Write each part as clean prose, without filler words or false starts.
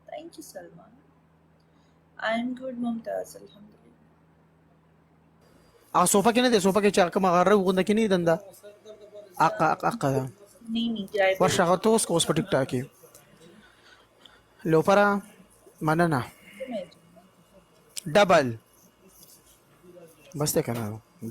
Thank you, Salman. I'm good, Mumtaz. Alhamdulillah. Sofa के नहीं दे sofa के चाक मगार वो कि नहीं धंधा आका आका आका नहीं किराए पे वर्षा तो उसको उस पर टिकटा की लोपरा mana na मैं डबल बस ते करा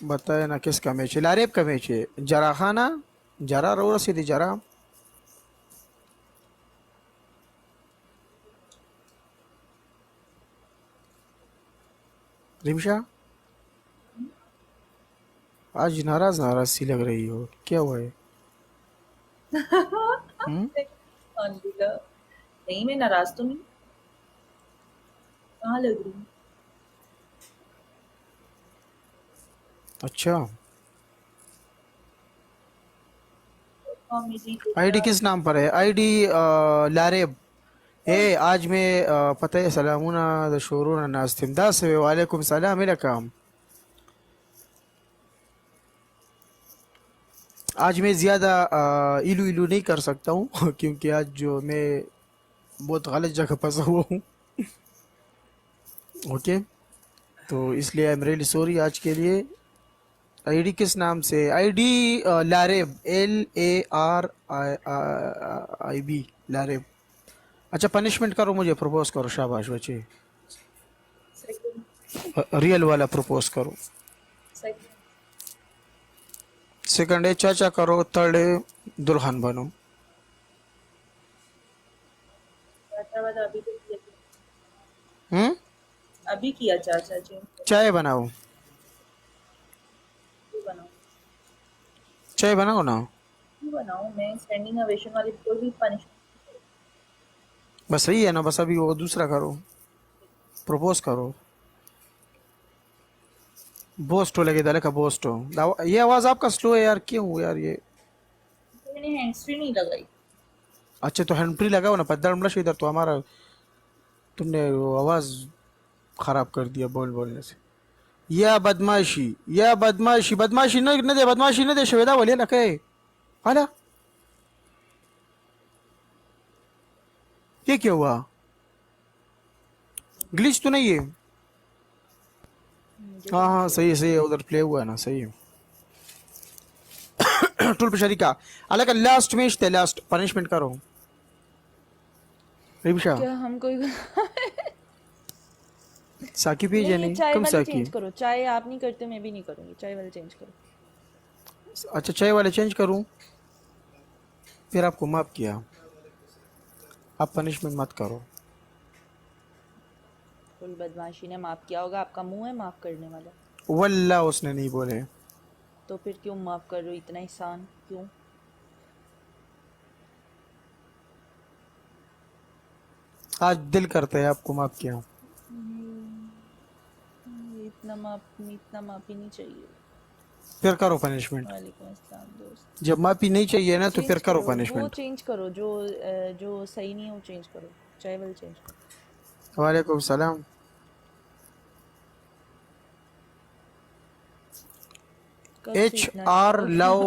बताए ना किस कमे छे लारेब कमे छे जरा खाना जरा रो रसी थी जरा रिमशा आज नाराज नाराज सी लग रही हो क्या हुआ है नहीं मैं नाराज तो नहीं कहाँ लग रही हूँ अच्छा मेरी आईडी किस नाम पर है आईडी लारेब ए आज मैं पता है सलामुना द शोरूना नास्तिम दा से वालेकुम सलाम अलैकुम आज मैं ज़्यादा इलू इलू नहीं कर सकता हूँ क्योंकि आज जो मैं बहुत गलत जगह फंसा हुआ हूँ ओके तो इसलिए आई एम रियली सॉरी आज के लिए आईडी किस नाम से आईडी लारेब LARIB लारेब अच्छा पनिशमेंट करो मुझे प्रपोज करो शाबाश बच्चे रियल वाला प्रपोज करो सेकंड है चाचा करो थर्ड है दुल्हन बनो अभी किया चाचा जी चाय बनाओ बनाओ चाय बनाओ ना बनाओ मैं स्टैंडिंग ओवेशन वाली कोई भी पनिशमेंट बस सही है ना बस अभी वो दूसरा करो प्रपोज करो बोस्टो लगे दाले का बोस्टो ये आवाज आपका स्लो है यार क्यों यार ये मैंने हैंड्स फ्री नहीं लगाई अच्छा तो हैंड फ्री लगाओ ना पद्दर मलश इधर तो हमारा तुमने वो आवाज खराब कर दिया बोलने से या बदमाशी बदमाशी न दे शवेदा वाले लके हाला ये क्या हुआ ग्लिच तो नहीं है हाँ हाँ सही है उधर प्ले हुआ है ना सही है टूल पे शरीका अलग लास्ट मैच थे लास्ट पनिशमेंट करो रिमशा क्या हम कोई साकी पीजिए नहीं चाय कम वाली साकी चेंज करो चाय आप नहीं करते मैं भी नहीं करूंगी चाय वाली चेंज करो अच्छा चाय वाले चेंज करूं फिर आपको माफ किया आप पनिशमेंट मत करो फुल बदमाशी ने माफ किया होगा आपका मुंह है माफ करने वाला वल्ला उसने नहीं बोले तो फिर क्यों माफ कर रहे हो इतना एहसान क्यों आज दिल करता है आपको माफ किया इतना माफी नहीं चाहिए फिर करो पनिशमेंट वालेकुम अस्सलाम दोस्त जब माफी नहीं चाहिए ना तो फिर करो वो पनिशमेंट चेंज करो जो सही नहीं है वो चेंज करो चाय वाली चेंज करो वालेकुम सलाम HR लव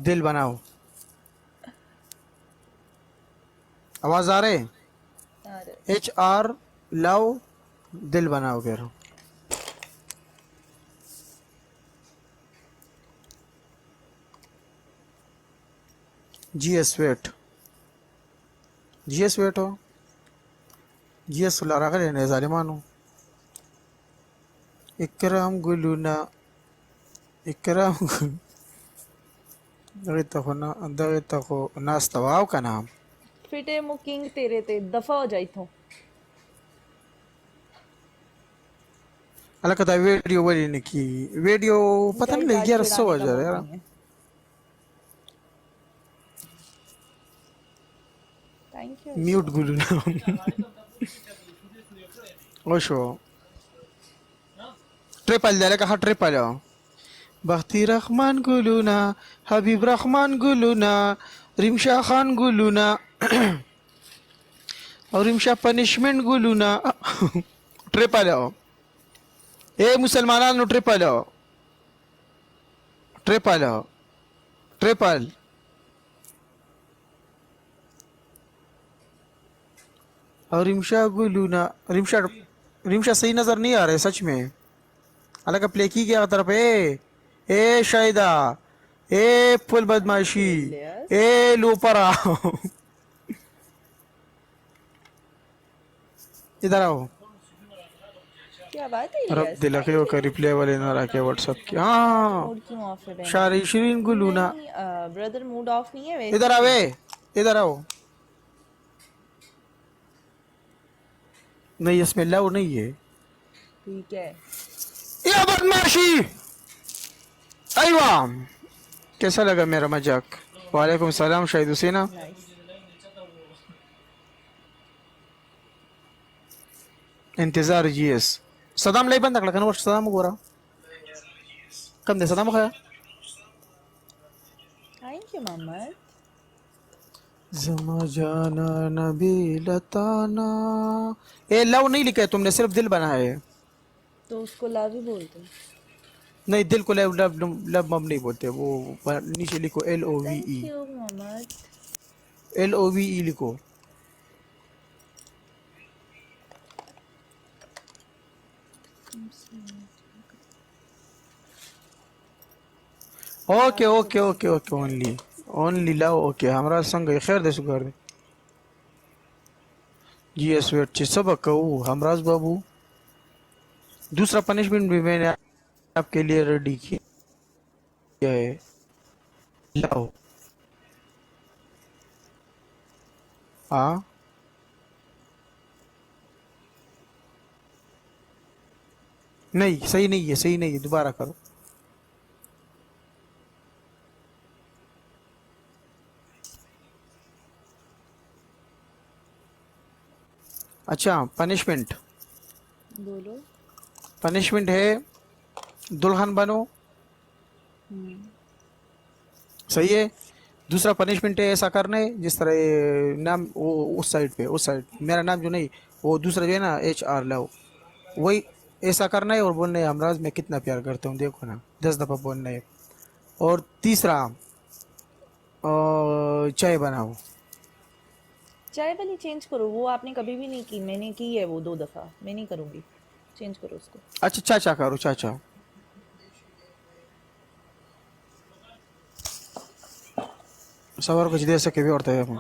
दिल बनाओ आवाज आ रहे HR लव दिल बनाओ फिर GS वेट हो GS लारा करे ने जालिमानो इकराम गुलुना इकराम दगे तको नास तवाव का नाम फिटे मुकिंग तेरे ते दफा हो जाई थो अलग वीडियो वाली ने की वीडियो पता नहीं 1100 यार थैंक यू म्यूट गुलुना ओशो ट्रिपल दे का ट्रिपल बख्ती रहमान गुलूना, हबीब रहमान गुलूना, रिमशा खान गुलूना और रिमशा पनिशमेंट गुलूना. ट्रिप आल्या. ए मुसलमानांनो ट्रिप आल्या. ट्रिप आल्या. ट्रिप आल. और रिमशा गुलूना. रिमशा रिमशा सही नजर नहीं आ रहे सच में. अलग प्ले की क्या तरफ ए शाहिदा, ए फुल बदमाशी, Yes. ए लोपरा. इधर आओ. क्या बात है रब इलियास, दिल के थैंक का यू. रिप्लाई वाले ना रखे व्हाट्सएप की. हाँ मूड क्यों ऑफ है बहन? शारी शिरीन गुलूना. नहीं ब्रदर, मूड ऑफ नहीं है इधर वैसे आवे. ही. इधर आओ. नहीं इसमें लव नहीं है. ठीक है. या बदमाशी. अयवा. कैसा लगा मेरा मजाक? वालेकुम सलाम शाहिद हुसैना. नाइस. इंतजार जीएस. सदाम लई बंद kan वर्ष सदाम गोरा. कम दे सदाम खाया. Thank you Mohammad. जमा जाना नबी लताना. ए लव नहीं लिखा है तुमने, सिर्फ दिल बनाया है. तो उसको लव ही बोलते हैं. नहीं दिल को लव लव लव मम नहीं बोलते. वो नीचे लिखो LOVE. Thank you Mohammad. LOVE लिखो. Okay okay okay okay only only love. Okay हमरा संग खैर दे सुगर दे. जीएस वेट ची सबक कहू हमराज बाबू. दूसरा पनिशमेंट भी मैंने आपके लिए रेडी किया है. लव. हाँ नहीं सही नहीं है, सही नहीं है. दोबारा करो. अच्छा पनिशमेंट. बोलो. पनिशमेंट है दुल्हन बनो. सही है. दूसरा पनिशमेंट है ऐसा करना है जिस तरह ये नाम वो उस साइड पे, उस साइड मेरा नाम जो नहीं वो दूसरा जो है ना HR लव, वही ऐसा करना है और बोलना है हमराज मैं कितना प्यार करता हूँ देखो ना 10 दफ़ा बोलना है. और तीसरा चाय बनाओ. चाय वाली चेंज करो. वो आपने कभी भी नहीं की. मैंने की है वो 2 दफा. मैं नहीं करूंगी. चेंज करो उसको. अच्छा चाचा करो चाचा. सवार कुछ दे सके भी और तय में.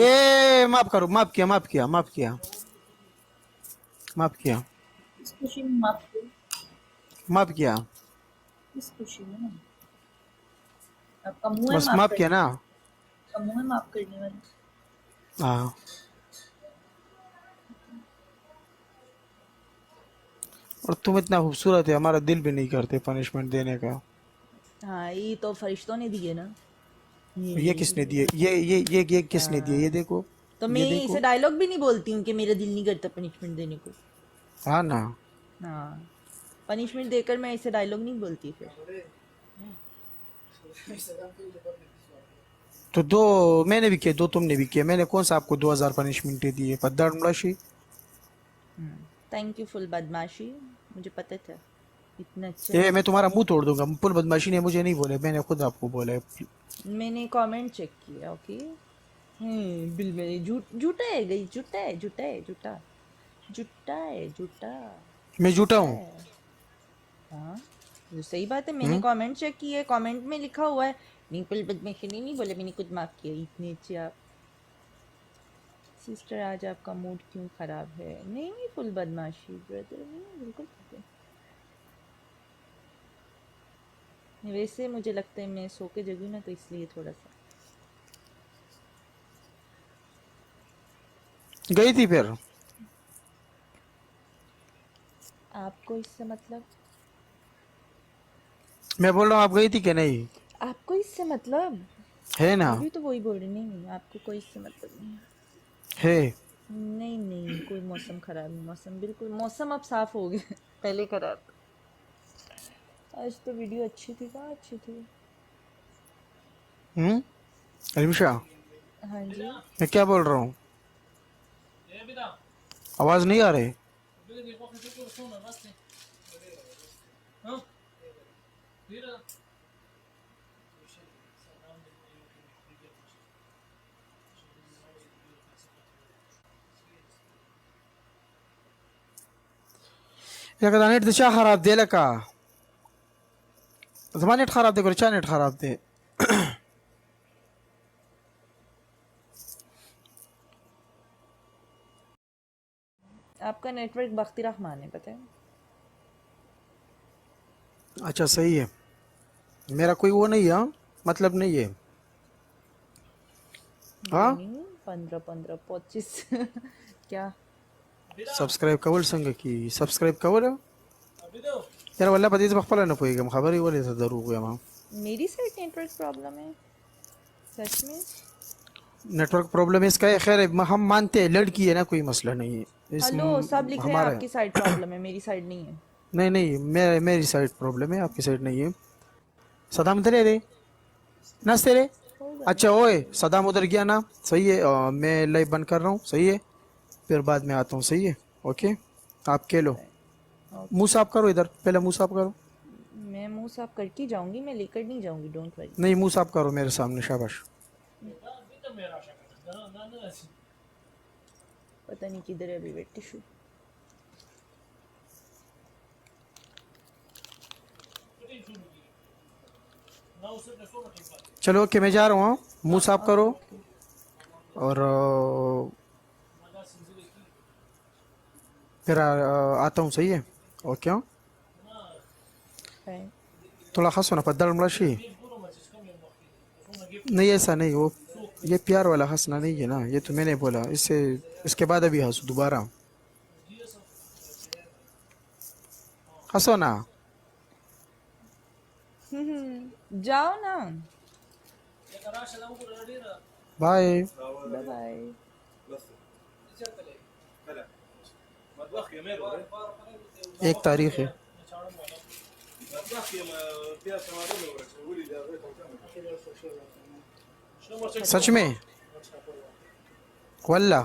ए माफ करो. माफ किया माफ किया माफ किया माफ किया इस खुशी में माफ करो. माफ किया. इस खुशी में ना आपका मुंह है बस माफ माफ किया करने. ना. आपका मुंह है माफ करने वाला. हाँ और तुम इतना खूबसूरत है हमारा दिल भी नहीं करते पनिशमेंट देने का. हाँ, ये तो फरिश्तों ने दिए ना. ये किसने दिए? ये किसने दिए? ये देखो. तो मैं ये देखो. इसे डायलॉग भी नहीं बोलती हूँ कि मेरा दिल नहीं करता पनिशमेंट देने को. हाँ ना. हाँ, पनिशमेंट देकर मैं इसे डायलॉग नहीं बोलती फिर. तो दो मैंने भी किए, दो तुमने भी किए. मैंने कौन सा आपको 2000 पनिशमेंट दी है? पद्दार मुलाशी. थैंक यू फुल बदमाशी. मुझे पता था इतना अच्छा. ये मैं तुम्हारा मुंह तोड़ दूंगा. पुल बदमाशी ने मुझे नहीं बोले, मैंने खुद आपको बोला है. मैंने कमेंट चेक किया. ओके. बिल में झूठा है. गई झूठा है. झूठा है. झूठा झूठा है. झूठा मैं झूठा हूँ. है. हाँ, ये सही बात है. मैंने कमेंट चेक किया है. कमेंट में लिखा हुआ है. नहीं पुल बदमाशी नहीं बोले. मैंने खुद माफ किया. इतने अच्छे आप. सिस्टर आज आपका मूड क्यों खराब है? नहीं फुल बदमाशी ब्रदर. नहीं बिल्कुल ठीक है. वैसे मुझे लगता है मैं सो के जगी ना तो इसलिए थोड़ा सा. गई थी फिर. आपको इससे मतलब? मैं बोल रहा हूँ आप गई थी कि नहीं? आपको इससे मतलब? है ना. अभी तो वही बोल रही. नहीं नहीं, आपको कोई इससे मतलब नहीं है. है. नहीं नहीं, कोई मौसम खराब नहीं, मौसम बिल्कुल, मौसम अब साफ हो गया। पहले खराब। आज तो वीडियो अच्छी थी, कहाँ अच्छी थी। अलिमिशा, हाँ जी। मैं क्या बोल रहा हूँ? आवाज नहीं आ रही? या कदा नेट दिशा खराब दे लका जमा नेट खराब दे कर चा नेट खराब दे आपका नेटवर्क बख्ती रहमान है, पता है। अच्छा सही है, मेरा कोई वो नहीं है, हाँ? मतलब नहीं है। हाँ, गेमिंग 15 15 25 क्या। सब्सक्राइब कवर संग की सब्सक्राइब कवर यार वल्ला पति बखपला न पोएगा खबर ही बोले दरू गया मां मेरी साइड नेटवर्क प्रॉब्लम है, सच में। नेटवर्क प्रॉब्लम है इसका है, खैर है, हम मानते हैं लड़की है ना, कोई मसला नहीं है इस हेलो, सब लिख रहे हैं हमारा। आपकी साइड प्रॉब्लम है, मेरी साइड नहीं है। नहीं नहीं, मेरी साइड प्रॉब्लम है, आपकी साइड नहीं है। सदाम इधर है रे, नमस्ते रे। होगा। अच्छा ओए सदाम उधर गया ना, सही है, मैं लाइव बंद कर रहा हूँ, सही है, फिर बाद में आता हूँ, सही है। ओके, आप के लो, ओके। मुंह साफ करो, इधर पहले मुंह साफ करो। मैं मुंह साफ करके जाऊंगी, मैं लेकर नहीं जाऊंगी, डोंट वरी। नहीं मुंह साफ करो मेरे सामने, शाबाश। पता नहीं किधर है अभी वेट टिश्यू। चलो ओके, मैं जा रहा हूँ, हाँ? मुंह साफ ओके करो ओके। और फिर आता हूँ, सही है। ओके, हाँ? बाय। थोड़ा हंसो ना पद्दल मलाशी। नहीं ऐसा नहीं, वो ये प्यार वाला हंसना नहीं है ना, ये तो मैंने बोला, इससे इसके बाद अभी हंसो दोबारा, हंसो ना। जाओ ना। बाय। Bye bye. एक तारीख है, सच में, वल्ला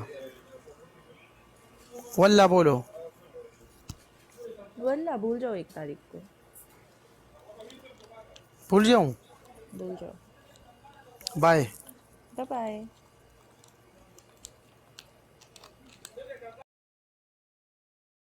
वल्ला बोलो। वल्ला भूल जाओ 1 तारीख को। भूल जाऊं? भूल जाओ। बाय। Bye bye.